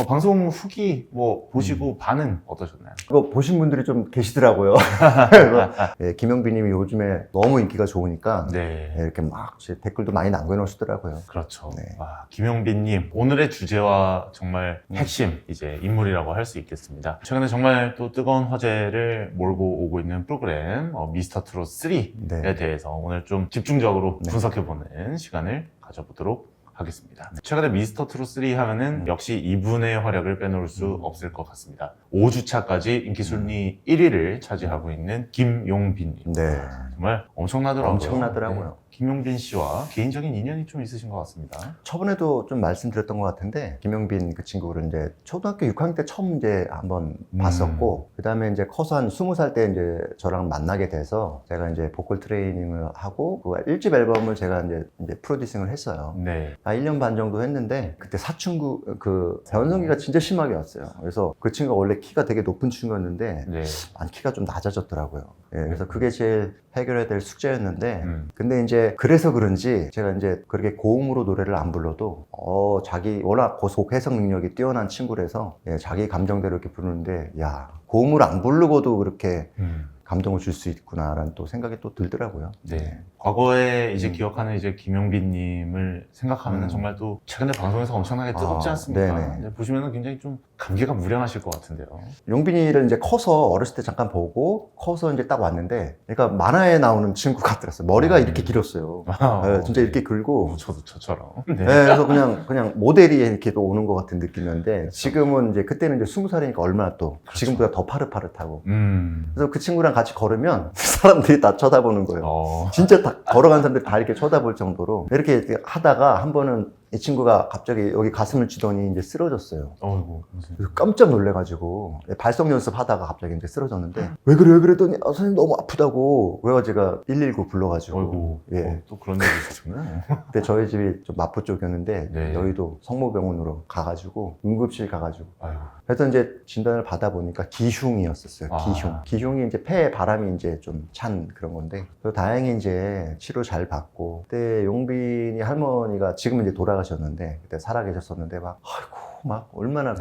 방송 후기 뭐 보시고 반응 어떠셨나요? 그거 보신 분들이 좀 계시더라고요. 예, 김영빈님이 요즘에 너무 인기가 좋으니까 네. 예, 이렇게 막 댓글도 많이 남겨놓으시더라고요. 그렇죠. 네. 와, 김용빈님 오늘의 주제와 정말 핵심 이제 인물이라고 할 수 있겠습니다. 최근에 정말 또 뜨거운 화제를 몰고 오고 있는 프로그램 미스터 트롯 3에 네. 대해서 오늘 좀 집중적으로 네. 분석해보는 시간을 가져보도록 하겠습니다. 최근에 미스터 트롯 3 하면은 역시 이분의 활약을 빼놓을 수 없을 것 같습니다. 5주차까지 인기 순위 1위를 차지하고 있는 김용빈님. 네. 정말 엄청나더라고요. 엄청나더라고요. 네. 김용빈 씨와 개인적인 인연이 좀 있으신 것 같습니다. 저번에도 좀 말씀드렸던 것 같은데, 김영빈 그 친구를 이제 초등학교 6학년 때 처음 이제 한번 봤었고, 그 다음에 이제 커서 한 20살 때 이제 저랑 만나게 돼서 제가 이제 보컬 트레이닝을 하고, 그 1집 앨범을 제가 이제 프로듀싱을 했어요. 네. 1년 반 정도 했는데, 그때 사춘구, 변성기가 진짜 심하게 왔어요. 그래서 그 친구가 원래 키가 되게 높은 친구였는데, 네. 키가 좀 낮아졌더라고요. 예, 그래서 그게 제일 해결해야 될 숙제였는데, 근데 이제 그래서 그런지 제가 이제 그렇게 고음으로 노래를 안 불러도 자기 워낙 곡 해석 능력이 뛰어난 친구라서 예, 자기 감정대로 이렇게 부르는데, 야, 고음으로 안 부르고도 그렇게 감동을 줄 수 있구나라는 또 생각이 또 들더라고요. 네. 과거에 이제 기억하는 이제 김용빈님을 생각하면 정말 또 최근에 방송에서 엄청나게 뜨겁지 않습니까? 네네. 이제 보시면은 굉장히 좀 감기가 무량하실 것 같은데요. 용빈이를 이제 커서 어렸을 때 잠깐 보고 커서 이제 딱 왔는데, 그러니까 만화에 나오는 친구 같더라고요. 머리가 이렇게 길었어요. 네, 진짜 이렇게 길고. 저도 저처럼. 네. 네, 그래서 그냥 모델이 이렇게 또 오는 것 같은 느낌이었는데, 지금은 이제 그때는 이제 20살이니까 얼마나 또 지금보다 더 파릇파릇하고. 그래서 그 친구랑 같이 걸으면 사람들이 다 쳐다보는 거예요. 진짜 다 걸어가는 사람들이 다 이렇게 쳐다볼 정도로 이렇게 하다가 한 번은 이 친구가 갑자기 여기 가슴을 쥐더니 이제 쓰러졌어요. 어이구. 그래서 깜짝 놀래가지고 발성 연습하다가 갑자기 이제 쓰러졌는데, 왜 그래 그랬더니 선생님 너무 아프다고. 그래가지고 제가 119 불러가지고. 어이구. 예. 또 그런 일이 있었구나. 그때 저희 집이 좀 마포 쪽이었는데 네. 여의도 성모병원으로 가가지고 응급실 가가지고. 아이고. 그래서 이제 진단을 받아보니까 기흉이었었어요. 기흉. 기흉이 이제 폐에 바람이 이제 좀 찬 그런 건데, 그래서 다행히 이제 치료 잘 받고, 그때 용빈이 할머니가 지금 이제 돌아가셨는데, 그때 살아계셨었는데 막 얼마나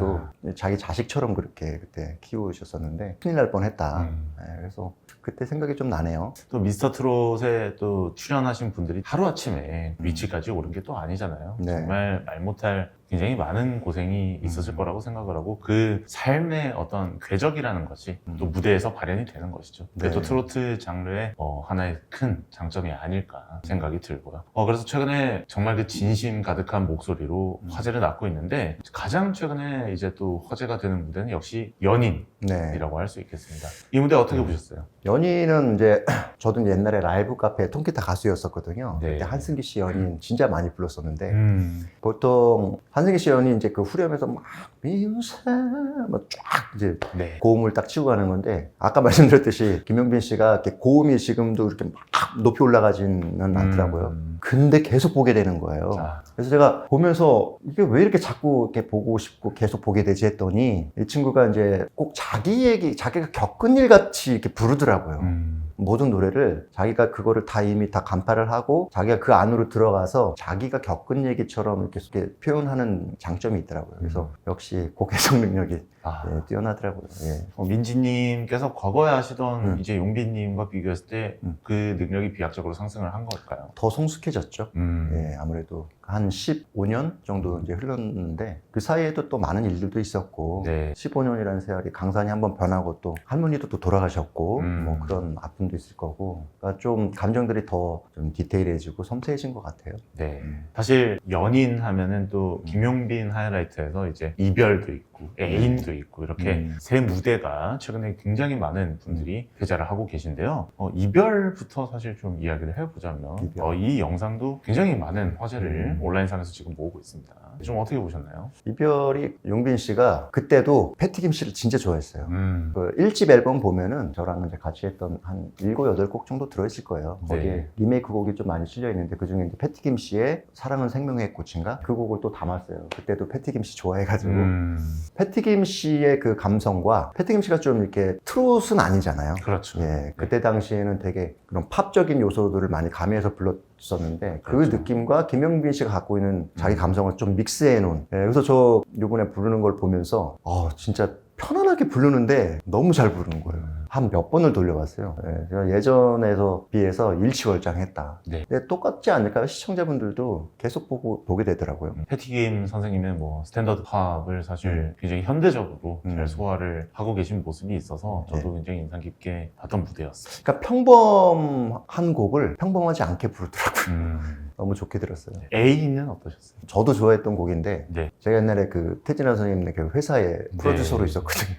자기 자식처럼 그렇게 그때 키우셨었는데 큰일 날 뻔했다. 네, 그래서 그때 생각이 좀 나네요. 또 미스터 트롯에 또 출연하신 분들이 하루아침에 위치까지 오른 게 또 아니잖아요. 네. 정말 말 못할 굉장히 많은 고생이 있었을 거라고 생각을 하고, 그 삶의 어떤 궤적이라는 것이 또 무대에서 발현이 되는 것이죠. 그게 또 트로트 장르의 하나의 큰 장점이 아닐까 생각이 들고요. 그래서 최근에 정말 그 진심 가득한 목소리로 화제를 낳고 있는데, 가장 최근에 이제 또 화제가 되는 무대는 역시 연인이라고 할 수 있겠습니다. 이 무대 어떻게 보셨어요? 연인은 이제 저도 이제 옛날에 라이브 카페 통기타 가수였었거든요. 네. 그때 한승기 씨 연인 진짜 많이 불렀었는데, 보통 한승기 씨 연인 이제 그 후렴에서 막 미우새 쫙 이제 고음을 딱 치고 가는 건데, 아까 말씀드렸듯이 김용빈 씨가 이렇게 고음이 지금도 이렇게 막 높이 올라가지는 않더라고요. 근데 계속 보게 되는 거예요. 그래서 제가 보면서 이게 왜 이렇게 자꾸 이렇게 보고 싶고 계속 보게 되지 했더니, 이 친구가 이제 꼭 자기 얘기, 자기가 겪은 일 같이 이렇게 부르더라고요. 모든 노래를 자기가 그거를 다 이미 다 간파를 하고 자기가 그 안으로 들어가서 자기가 겪은 얘기처럼 이렇게 표현하는 장점이 있더라고요. 그래서 역시 곡 해석 능력이 뛰어나더라고요. 예. 민지님께서 과거에 하시던 이제 용빈님과 비교했을 때 그 능력이 비약적으로 상승을 한 걸까요? 더 성숙해졌죠. 예, 아무래도 한 15년 정도 이제 흘렀는데, 그 사이에도 또 많은 일들도 있었고, 15년이라는 세월이 강산이 한번 변하고 또 할머니도 또 돌아가셨고, 뭐 그런 아픔도 있을 거고, 그러니까 좀 감정들이 더 좀 디테일해지고 섬세해진 것 같아요. 네. 사실 연인 하면은 또 김용빈 하이라이트에서 이제 이별도 있고 애인도 있고 이렇게 세 무대가 최근에 굉장히 많은 분들이 회자를 하고 계신데요. 이별부터 사실 좀 이야기를 해보자면 이 영상도 굉장히 많은 화제를 온라인상에서 지금 모으고 있습니다. 좀 어떻게 보셨나요? 이별이 용빈 씨가 그때도 패티김 씨를 진짜 좋아했어요. 그 1집 앨범 보면은 저랑 이제 같이 했던 한 7, 8곡 정도 들어있을 거예요. 거기에 리메이크 곡이 좀 많이 실려 있는데, 그 중에 이제 패티김 씨의 사랑은 생명의 꽃인가? 그 곡을 또 담았어요. 그때도 패티김 씨 좋아해가지고. 패티김 씨의 그 감성과, 패티김 씨가 좀 이렇게 트롯은 아니잖아요. 그렇죠. 예, 그때 당시에는 되게 그런 팝적인 요소들을 많이 가미해서 불렀을 없었는데 그 그렇죠. 느낌과 김영빈 씨가 갖고 있는 자기 감성을 좀 믹스해 놓은. 그래서 저 이번에 부르는 걸 보면서 진짜 편안하게 부르는데 너무 잘 부르는 거예요. 한 몇 번을 돌려봤어요. 제가 예전에서 비해서 일치월장했다. 네. 근데 똑같지 않을까요? 시청자분들도 계속 보게 되더라고요. 패티 게임 선생님은 뭐 스탠더드 팝을 사실 굉장히 현대적으로 잘 소화를 하고 계신 모습이 있어서 저도 굉장히 인상 깊게 봤던 무대였어요. 그러니까 평범한 곡을 평범하지 않게 부르더라고요. 너무 좋게 들었어요. A는 어떠셨어요? 저도 좋아했던 곡인데 네. 제가 옛날에 그 태진아 선생님 그 회사에 프로듀서로 있었거든요.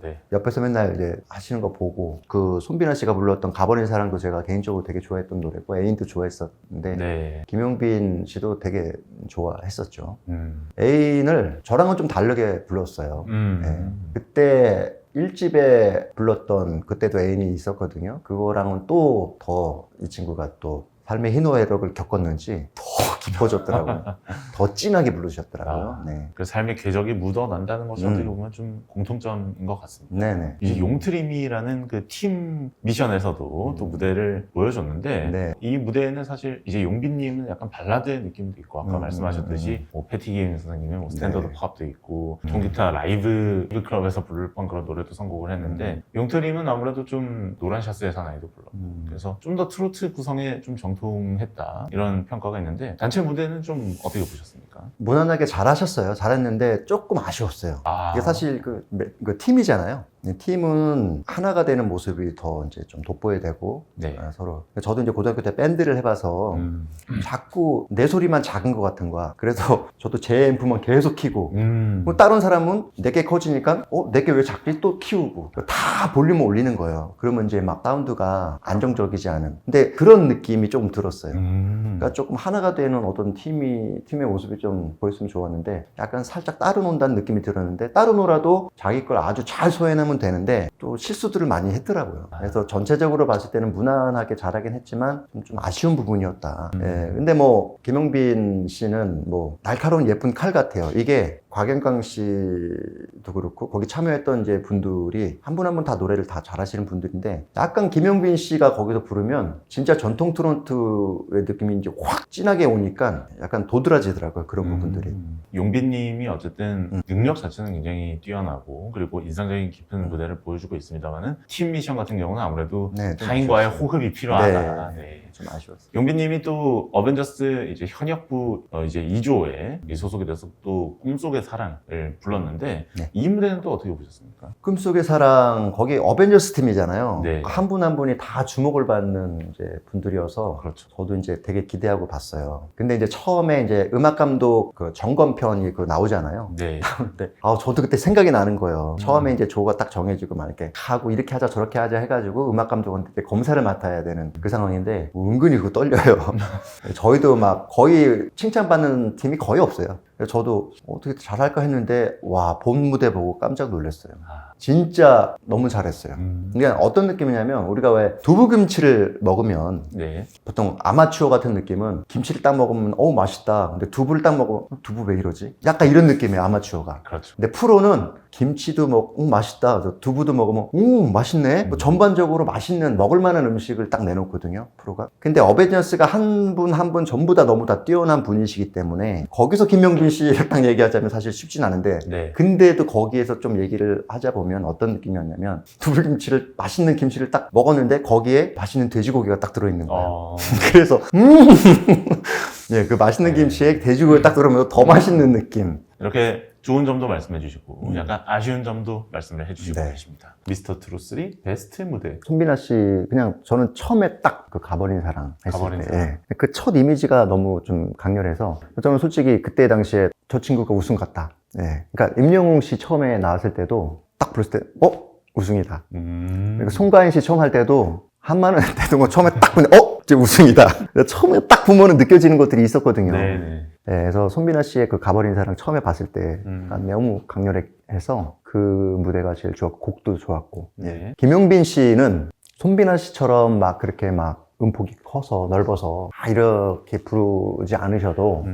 네. 옆에서 맨날 이제 하시는 거 보고 그 손비나 씨가 불렀던 가버린 사랑도 제가 개인적으로 되게 좋아했던 노래고 애인도 좋아했었는데 네. 김용빈 씨도 되게 좋아했었죠. 애인을 저랑은 좀 다르게 불렀어요. 네. 그때 1집에 불렀던 그때도 애인이 있었거든요. 그거랑은 또 더 이 친구가 또 삶의 희노애락을 겪었는지 더 깊어졌더라고요. 더 진하게 부르셨더라고요. 네. 그 삶의 궤적이 묻어난다는 것이 어떻게 보면 좀 공통점인 것 같습니다. 네네. 이제 용트림이라는 그 팀 미션에서도 또 무대를 보여줬는데 네. 이 무대에는 사실 이제 용빈님은 약간 발라드의 느낌도 있고 아까 말씀하셨듯이 뭐 패티 게임 선생님의 뭐 스탠더드 팝도 있고 통기타 라이브 클럽에서 부를 뻔 그런 노래도 선곡을 했는데 용트림은 아무래도 좀 노란 샤스의 사나이도 불렀고 그래서 좀 더 트로트 구성에 좀 정통했다 이런 평가가 있는데 단체 무대는 좀 어떻게 보셨습니까? 무난하게 잘하셨어요. 잘했는데 조금 아쉬웠어요. 이게 사실 그 팀이잖아요. 팀은 하나가 되는 모습이 더 이제 좀 돋보여야 되고 네. 서로. 저도 이제 고등학교 때 밴드를 해봐서 자꾸 내 소리만 작은 것 같은 거야. 그래서 저도 제 앰프만 계속 키고 뭐 다른 사람은 내게 커지니까 내게 왜 작지 또 키우고 다 볼륨을 올리는 거예요. 그러면 이제 막 사운드가 안정적이지 않은. 근데 그런 느낌이 조금 들었어요. 그러니까 조금 하나가 되는 어떤 팀의 모습이 좀 보였으면 좋았는데 약간 살짝 따로 논다는 느낌이 들었는데 따로 놀아도 자기 걸 아주 잘 소화해내면 되는데 또 실수들을 많이 했더라고요. 그래서 전체적으로 봤을 때는 무난하게 잘하긴 했지만 좀 아쉬운 부분이었다. 근데 뭐 김용빈 씨는 뭐 날카로운 예쁜 칼 같아요. 이게 곽영광 씨도 그렇고 거기 참여했던 이제 분들이 한 분 한 분 다 노래를 다 잘하시는 분들인데 약간 김용빈 씨가 거기서 부르면 진짜 전통 트로트의 느낌이 이제 확 진하게 오니까 약간 도드라지더라고요. 그런 부분들이. 용빈님이 어쨌든 능력 자체는 굉장히 뛰어나고 그리고 인상적인 깊은 무대를 보여주고 있습니다만은 팀 미션 같은 경우는 아무래도 타인과의 호흡이 필요하다. 네. 좀 아쉬웠어요. 용빈님이 또 어벤져스 이제 현역부 이제 2조에 소속이 돼서 또 꿈속의 사랑을 불렀는데 이 무대는 또 어떻게 보셨습니까? 꿈속의 사랑 거기 어벤져스 팀이잖아요. 네. 한 분 한 분이 다 주목을 받는 이제 분들이어서 그렇죠. 저도 이제 되게 기대하고 봤어요. 근데 이제 처음에 이제 음악 감독 그 점검편이 그 나오잖아요. 네. 근데 저도 그때 생각이 나는 거예요. 처음에 이제 조가 딱 정해지고 막 이렇게 하고 이렇게 하자 저렇게 하자 해가지고 음악 감독한테 검사를 맡아야 되는 그 상황인데 은근히 그거 떨려요. 저희도 막 거의 칭찬받는 팀이 거의 없어요. 그래서 저도 어떻게 잘할까 했는데 와, 본 무대 보고 깜짝 놀랐어요. 진짜 너무 잘했어요. 그러니까 어떤 느낌이냐면 우리가 왜 두부김치를 먹으면 네. 보통 아마추어 같은 느낌은 김치를 딱 먹으면 맛있다. 근데 두부를 딱 먹으면 두부 왜 이러지? 약간 이런 느낌이에요, 아마추어가. 그렇죠. 근데 프로는 김치도 맛있다. 맛있다. 먹으면 맛있네. 뭐 전반적으로 맛있는 먹을 만한 음식을 딱 내놓거든요, 프로가. 근데 어벤져스가 한 분 한 분 전부 다 너무 다 뛰어난 분이시기 때문에 거기서 김용빈 씨를 딱 얘기하자면 사실 쉽진 않은데 네. 근데도 거기에서 좀 얘기를 하자 보면 어떤 느낌이었냐면 두부김치를 맛있는 김치를 딱 먹었는데 거기에 맛있는 돼지고기가 딱 들어있는 거예요. 그래서 네, 그 맛있는 김치에 돼지고기가 딱 들어오면서 더 맛있는 느낌. 이렇게 좋은 점도 말씀해 주시고 약간 아쉬운 점도 말씀을 해주시고 계십니다. 미스터 트루 3 베스트 무대. 손비나 씨 그냥 저는 처음에 딱 그 가버린 사랑 했을 가버린 때 사랑. 그 첫 이미지가 너무 좀 강렬해서 저는 솔직히 그때 당시에 저 친구가 우승 같다. 그러니까 임영웅 씨 처음에 나왔을 때도 딱 불렀을 때 우승이다. 그리고 송가인 씨 처음 할 때도 한마는 때도 처음에 딱 보면 이제 우승이다. 처음에 딱 보면은 느껴지는 것들이 있었거든요. 네네. 그래서 손비나 씨의 그 가버린 사랑 처음에 봤을 때 너무 강렬해서 그 무대가 제일 좋았고 곡도 좋았고. 네. 김용빈 씨는 손비나 씨처럼 막 그렇게 막 음폭이 커서 넓어서 이렇게 부르지 않으셔도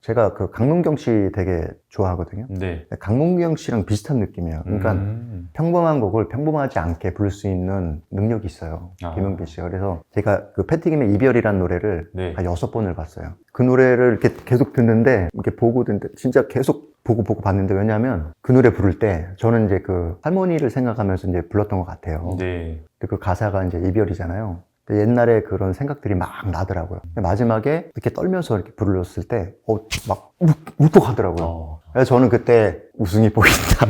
제가 그 강문경 씨 되게 좋아하거든요. 네. 강문경 씨랑 비슷한 느낌이에요. 그러니까 평범한 곡을 평범하지 않게 부를 수 있는 능력이 있어요. 김용빈 씨가. 그래서 제가 그 패티김의 이별이라는 노래를 네. 한 6번을 봤어요. 그 노래를 이렇게 계속 듣는데, 이렇게 보고 듣는데, 진짜 계속 보고 봤는데, 왜냐면 그 노래 부를 때 저는 이제 그 할머니를 생각하면서 이제 불렀던 것 같아요. 네. 근데 그 가사가 이제 이별이잖아요. 근데 옛날에 그런 생각들이 막 나더라고요. 마지막에 이렇게 떨면서 이렇게 불렀을 때, 막 울컥하더라고요. 그래서 저는 그때 우승이 보인다.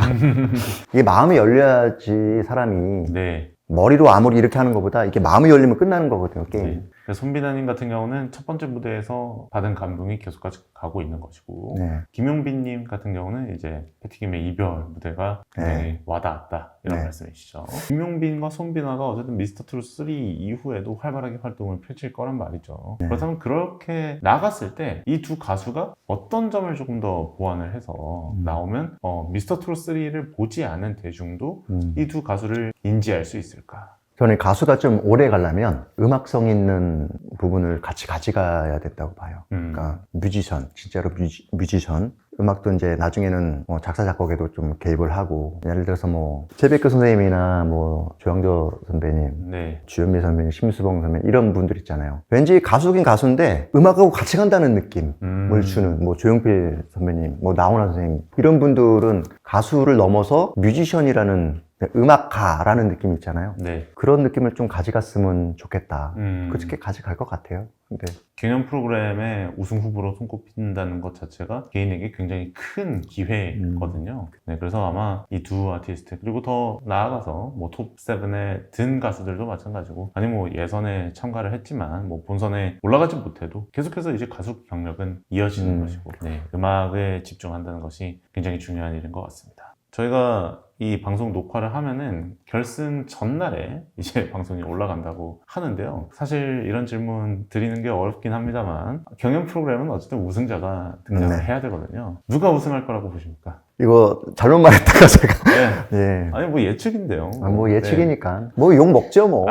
이게 마음이 열려야지 사람이 네. 머리로 아무리 이렇게 하는 것보다 이게 마음이 열리면 끝나는 거거든요, 게임. 네. 손비나님 같은 경우는 첫 번째 무대에서 받은 감동이 계속까지 가고 있는 것이고, 네. 김용빈님 같은 경우는 이제 패티김의 이별 무대가 굉장히 와닿았다 이런 말씀이시죠. 김용빈과 손비나가 어쨌든 미스터 트롯 3 이후에도 활발하게 활동을 펼칠 거란 말이죠. 그렇다면 그렇게 나갔을 때 이 두 가수가 어떤 점을 조금 더 보완을 해서 나오면 미스터 트롯 3를 보지 않은 대중도 이 두 가수를 인지할 수 있을까? 저는 가수가 좀 오래 가려면 음악성 있는 부분을 같이 가져가야 된다고 봐요. 그러니까 뮤지션, 진짜로 뮤지션. 음악도 이제 나중에는 뭐 작사, 작곡에도 좀 개입을 하고, 예를 들어서 뭐, 최백규 선생님이나 뭐, 조영조 선배님, 네. 주현미 선배님, 심수봉 선배님, 이런 분들 있잖아요. 왠지 가수긴 가수인데, 음악하고 같이 간다는 느낌을 주는, 뭐, 조용필 선배님, 뭐, 나훈아 선생님, 이런 분들은 가수를 넘어서 뮤지션이라는 음악가라는 느낌 있잖아요. 네. 그런 느낌을 좀 가져갔으면 좋겠다. 그렇게 가져갈 것 같아요. 근데 개념 프로그램에 우승 후보로 손꼽힌다는 것 자체가 개인에게 굉장히 큰 기회거든요. 네, 그래서 아마 이 두 아티스트, 그리고 더 나아가서 뭐 톱 7에 든 가수들도 마찬가지고, 아니 뭐 예선에 참가를 했지만 뭐 본선에 올라가지 못해도 계속해서 이제 가수 경력은 이어지는 것이고, 네, 음악에 집중한다는 것이 굉장히 중요한 일인 것 같습니다. 저희가 이 방송 녹화를 하면은 결승 전날에 이제 방송이 올라간다고 하는데요. 사실 이런 질문 드리는 게 어렵긴 합니다만, 경연 프로그램은 어쨌든 우승자가 등장을 해야 되거든요. 누가 우승할 거라고 보십니까? 이거 잘못 말했다가 제가 네. 예. 아니 뭐 예측인데요. 뭐 예측이니까 뭐 욕 먹죠 뭐.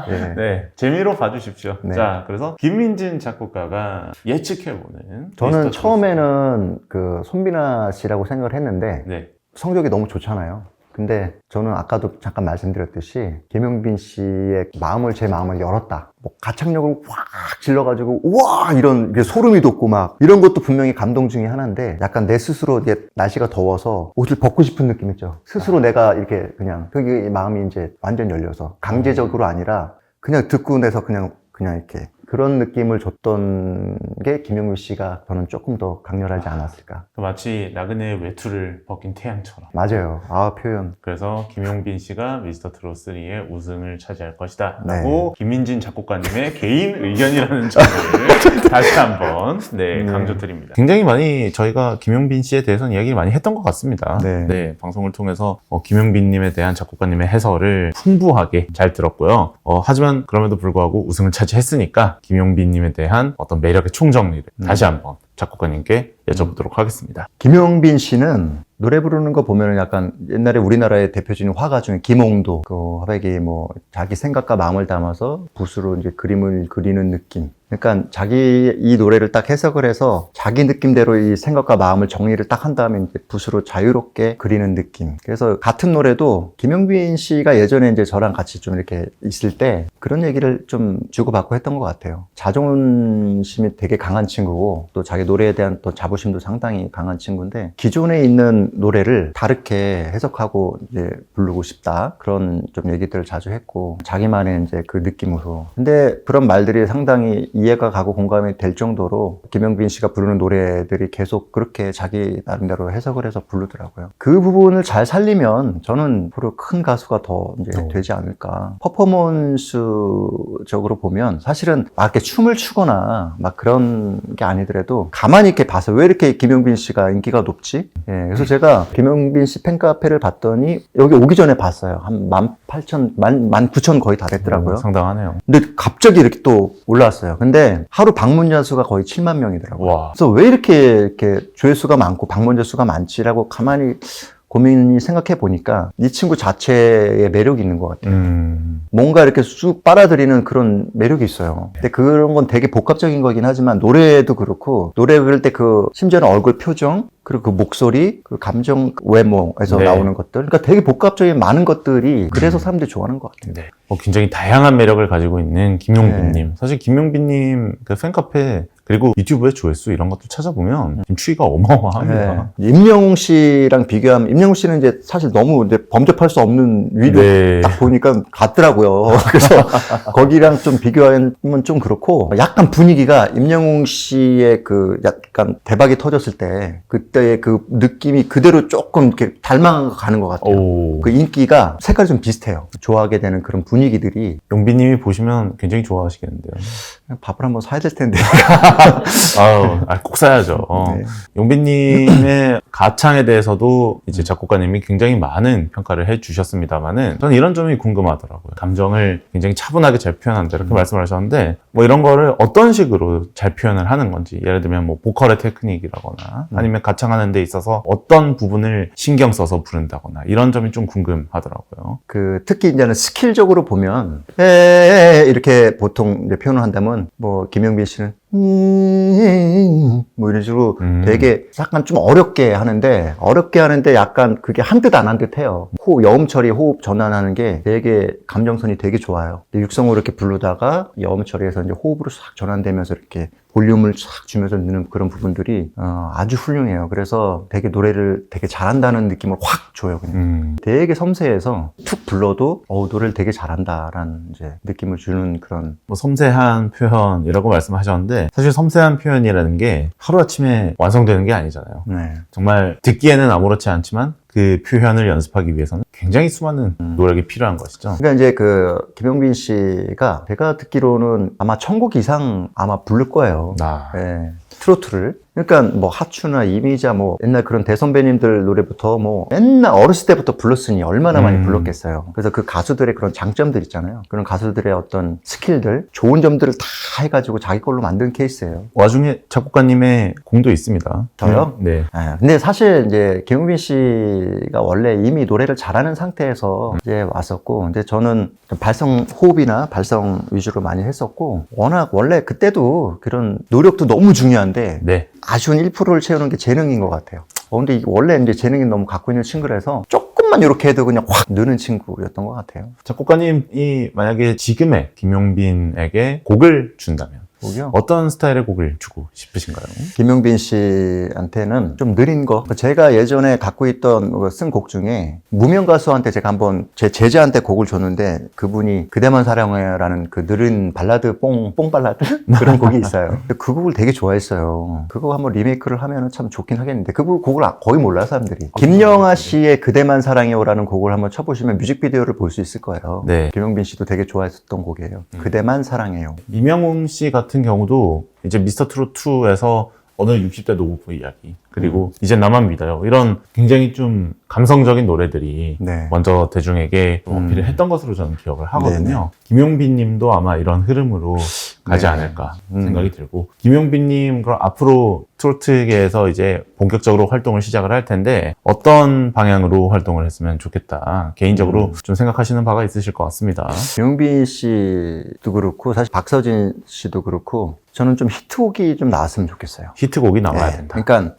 네. 네, 재미로 봐주십시오. 네. 자, 그래서 김민진 작곡가가 예측해보는, 저는 미스터 처음에는 그 손비나 씨라고 생각을 했는데 네. 성적이 너무 좋잖아요. 근데 저는 아까도 잠깐 말씀드렸듯이 김용빈 씨의 제 마음을 열었다. 뭐 가창력을 확 질러가지고 우와 이런 소름이 돋고 막 이런 것도 분명히 감동 중에 하나인데, 약간 내 스스로 이제 날씨가 더워서 옷을 벗고 싶은 느낌 있죠. 스스로 내가 이렇게 그냥 그게 마음이 이제 완전 열려서 강제적으로 아니라 그냥 듣고 내서 그냥 이렇게 그런 느낌을 줬던 게 김용민 씨가 저는 조금 더 강렬하지 않았을까. 마치 나그네의 외투를 벗긴 태양처럼. 맞아요. 표현. 그래서 김용빈 씨가 미스터 트롯 3의 우승을 차지할 것이다 라고 김민진 작곡가님의 개인 의견이라는 점을 다시 한번 강조드립니다. 굉장히 많이 저희가 김용빈 씨에 대해서는 이야기를 많이 했던 것 같습니다. 네, 방송을 통해서 김용빈님에 대한 작곡가님의 해설을 풍부하게 잘 들었고요. 하지만 그럼에도 불구하고 우승을 차지했으니까 김용빈님에 대한 어떤 매력의 총정리를 다시 한번 작곡가님께 여쭤보도록 하겠습니다. 김용빈 씨는 노래 부르는 거 보면 약간 옛날에 우리나라의 대표적인 화가 중에 김홍도, 그 화백이 뭐 자기 생각과 마음을 담아서 붓으로 이제 그림을 그리는 느낌. 그러니까 자기 이 노래를 딱 해석을 해서 자기 느낌대로 이 생각과 마음을 정리를 딱 한 다음에 이제 붓으로 자유롭게 그리는 느낌. 그래서 같은 노래도 김용빈 씨가 예전에 이제 저랑 같이 좀 이렇게 있을 때 그런 얘기를 좀 주고받고 했던 것 같아요. 자존심이 되게 강한 친구고 또 자기 노래에 대한 또 자부심도 상당히 강한 친구인데, 기존에 있는 노래를 다르게 해석하고 이제 부르고 싶다, 그런 좀 얘기들을 자주 했고, 자기만의 이제 그 느낌으로. 근데 그런 말들이 상당히 이해가 가고 공감이 될 정도로 김용빈 씨가 부르는 노래들이 계속 그렇게 자기 나름대로 해석을 해서 부르더라고요. 그 부분을 잘 살리면 저는 앞으로 큰 가수가 더 이제 되지 않을까. 퍼포먼스적으로 보면 사실은 막 이렇게 춤을 추거나 막 그런 게 아니더라도 가만히 이렇게 봐서 왜 이렇게 김용빈 씨가 인기가 높지? 그래서 제가 김용빈 씨 팬카페를 봤더니 여기 오기 전에 봤어요. 한 18,000, 19,000 거의 다 됐더라고요. 상당하네요. 근데 갑자기 이렇게 또 올라왔어요. 근데 하루 방문자 수가 거의 7만 명이더라고요. 와. 그래서 왜 이렇게 조회수가 많고 방문자 수가 많지라고 가만히 고민이 생각해 보니까 이 친구 자체의 매력이 있는 것 같아요. 뭔가 이렇게 쑥 빨아들이는 그런 매력이 있어요. 근데 그런 건 되게 복합적인 거긴 하지만 노래도 그렇고 노래 부를 때 그 심지어는 얼굴 표정 그리고 그 목소리, 그 감정 외모에서 네. 나오는 것들 그러니까 되게 복합적인 많은 것들이 그래서 사람들이 좋아하는 것 같아요. 네. 굉장히 다양한 매력을 가지고 있는 김용빈님. 사실 김용빈님 그 팬카페 그리고 유튜브의 조회수 이런 것들 찾아보면 지금 추이가 어마어마합니다. 네. 임영웅 씨랑 비교하면 임영웅 씨는 이제 사실 너무 이제 범접할 수 없는 위로 네. 딱 보니까 같더라고요. 그래서 거기랑 좀 비교하면 좀 그렇고 약간 분위기가 임영웅 씨의 그 약간 대박이 터졌을 때 그때의 그 느낌이 그대로 조금 이렇게 닮아가는 것 같아요. 오. 그 인기가 색깔이 좀 비슷해요. 좋아하게 되는 그런 분위기들이 용빈님이 보시면 굉장히 좋아하시겠는데요. 밥을 한번 사야 될 텐데. 꼭 사야죠. 네. 용빈님의 가창에 대해서도 이제 작곡가님이 굉장히 많은 평가를 해주셨습니다만은 저는 이런 점이 궁금하더라고요. 감정을 굉장히 차분하게 잘 표현한다 이렇게 말씀을 하셨는데 뭐 이런 거를 어떤 식으로 잘 표현을 하는 건지 예를 들면 뭐 보컬의 테크닉이라거나 아니면 가창하는 데 있어서 어떤 부분을 신경 써서 부른다거나 이런 점이 좀 궁금하더라고요. 그 특히 이제는 스킬적으로 보면 이렇게 보통 이제 표현을 한다면 뭐 김영빈 씨는 뭐 이런 식으로 되게 약간 좀 어렵게 하는데 약간 그게 한 듯 안 한 듯 해요. 여음 처리, 호흡 전환하는 게 되게 감정선이 되게 좋아요. 육성으로 이렇게 부르다가 여음 처리해서 이제 호흡으로 싹 전환되면서 이렇게 볼륨을 싹 주면서 넣는 그런 부분들이 아주 훌륭해요. 그래서 되게 노래를 되게 잘한다는 느낌을 확 줘요. 그냥. 되게 섬세해서 툭 불러도 노래를 되게 잘한다라는 이제 느낌을 주는 그런 뭐 섬세한 표현이라고 말씀하셨는데 사실 섬세한 표현이라는 게 하루아침에 완성되는 게 아니잖아요. 네. 정말 듣기에는 아무렇지 않지만 그 표현을 연습하기 위해서는 굉장히 수많은 노력이 필요한 것이죠. 그러니까 이제 그 김용빈 씨가 제가 듣기로는 아마 1000곡 이상 아마 부를 거예요. 네. 트로트를. 그러니까 뭐 하추나 이미자 뭐 옛날 그런 대선배님들 노래부터 뭐 맨날 어렸을 때부터 불렀으니 얼마나 많이 불렀겠어요. 그래서 그 가수들의 그런 장점들 있잖아요. 그런 가수들의 어떤 스킬들, 좋은 점들을 다 해가지고 자기 걸로 만든 케이스예요. 와중에 작곡가님의 공도 있습니다. 저요? 네. 근데 사실 이제 김용빈 씨가 원래 이미 노래를 잘하는 상태에서 이제 왔었고, 근데 저는 발성 호흡이나 발성 위주로 많이 했었고, 워낙 원래 그때도 그런 노력도 너무 중요한데 네. 아쉬운 1%를 채우는 게 재능인 것 같아요. 근데 이게 원래 이제 재능이 너무 갖고 있는 친구라서 조금만 이렇게 해도 그냥 확 느는 친구였던 것 같아요. 작곡가님이 만약에 지금의 김용빈에게 곡을 준다면 곡이요? 어떤 스타일의 곡을 주고 싶으신가요? 김용빈 씨한테는 좀 느린 거. 제가 예전에 갖고 있던 쓴 곡 중에 무명 가수한테 제가 한번 제 제자한테 곡을 줬는데 그분이 그대만 사랑해라는 그 느린 발라드 뽕 발라드 그런 곡이 있어요. 그 곡을 되게 좋아했어요. 그거 한번 리메이크를 하면 참 좋긴 하겠는데 그 곡을 거의 몰라요 사람들이. 김영하 씨의 그대만 사랑해요라는 곡을 한번 쳐보시면 뮤직비디오를 볼 수 있을 거예요. 네. 김용빈 씨도 되게 좋아했었던 곡이에요. 그대만 사랑해요. 이명웅 씨 같은 경우도 이제 미스터 트롯 2에서 어느 60대 노부부 이야기 그리고 이제 나만 믿어요 이런 굉장히 좀 감성적인 노래들이 네. 먼저 대중에게 어필을 했던 것으로 저는 기억을 하거든요. 네네. 김용빈 님도 아마 이런 흐름으로 가지 네. 않을까 생각이 들고 김용빈 님 그럼 앞으로 트로트계에서 이제 본격적으로 활동을 시작을 할 텐데 어떤 방향으로 활동을 했으면 좋겠다 개인적으로 좀 생각하시는 바가 있으실 것 같습니다. 김용빈 씨도 그렇고 사실 박서진 씨도 그렇고 저는 좀 히트곡이 좀 나왔으면 좋겠어요. 히트곡이 나와야 네. 된다. 그러니까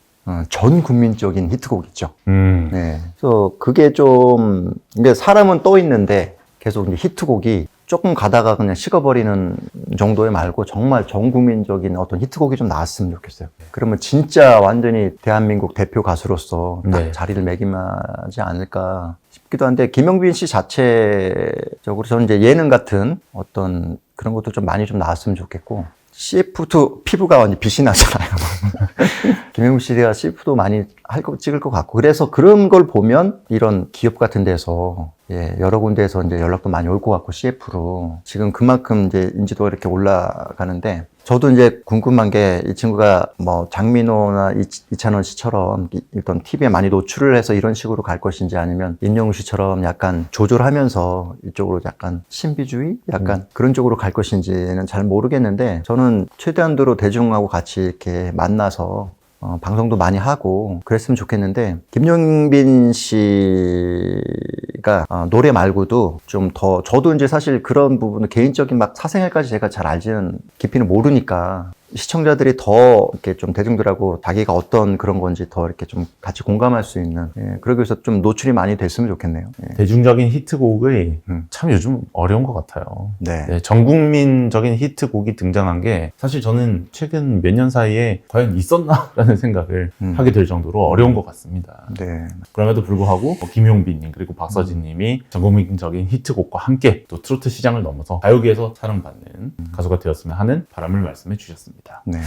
전 국민적인 히트곡 있죠. 네. 그래서 그게 좀 이게 사람은 떠 있는데 계속 이제 히트곡이 조금 가다가 그냥 식어버리는 정도의 말고 정말 전 국민적인 어떤 히트곡이 좀 나왔으면 좋겠어요. 그러면 진짜 완전히 대한민국 대표 가수로서 딱 네. 자리를 매김하지 않을까 싶기도 한데 김용빈 씨 자체적으로 저는 이제 예능 같은 어떤 그런 것도 좀 많이 좀 나왔으면 좋겠고 CF도 피부가 완전 빛이 나잖아요. 김용빈 씨가 CF도 많이 찍을 것 같고 그래서 그런 걸 보면 이런 기업 같은 데서 여러 군데에서 이제 연락도 많이 올 것 같고 CF로 지금 그만큼 이제 인지도가 이렇게 올라가는데 저도 이제 궁금한 게 이 친구가 뭐 장민호나 이찬원 씨처럼 일단 TV에 많이 노출을 해서 이런 식으로 갈 것인지 아니면 임영웅 씨처럼 약간 조절하면서 이쪽으로 약간 신비주의? 약간 그런 쪽으로 갈 것인지는 잘 모르겠는데 저는 최대한도로 대중하고 같이 이렇게 만나서 방송도 많이 하고 그랬으면 좋겠는데, 김용빈 씨가 노래 말고도 좀 더, 저도 이제 사실 그런 부분은 개인적인 막 사생활까지 제가 잘 알지는, 깊이는 모르니까 시청자들이 더 이렇게 좀 대중들하고 자기가 어떤 그런 건지 더 이렇게 좀 같이 공감할 수 있는, 그러기 위해서 좀 노출이 많이 됐으면 좋겠네요. 대중적인 히트곡이 참 요즘 어려운 것 같아요. 네. 네, 전국민적인 히트곡이 등장한 게 사실 저는 최근 몇 년 사이에 과연 있었나라는 생각을 하게 될 정도로 어려운 것 같습니다. 네. 그럼에도 불구하고 김용빈님 그리고 박서진님이 전국민적인 히트곡과 함께 또 트로트 시장을 넘어서 가요계에서 사랑받는 가수가 되었으면 하는 바람을 말씀해 주셨습니다. 네.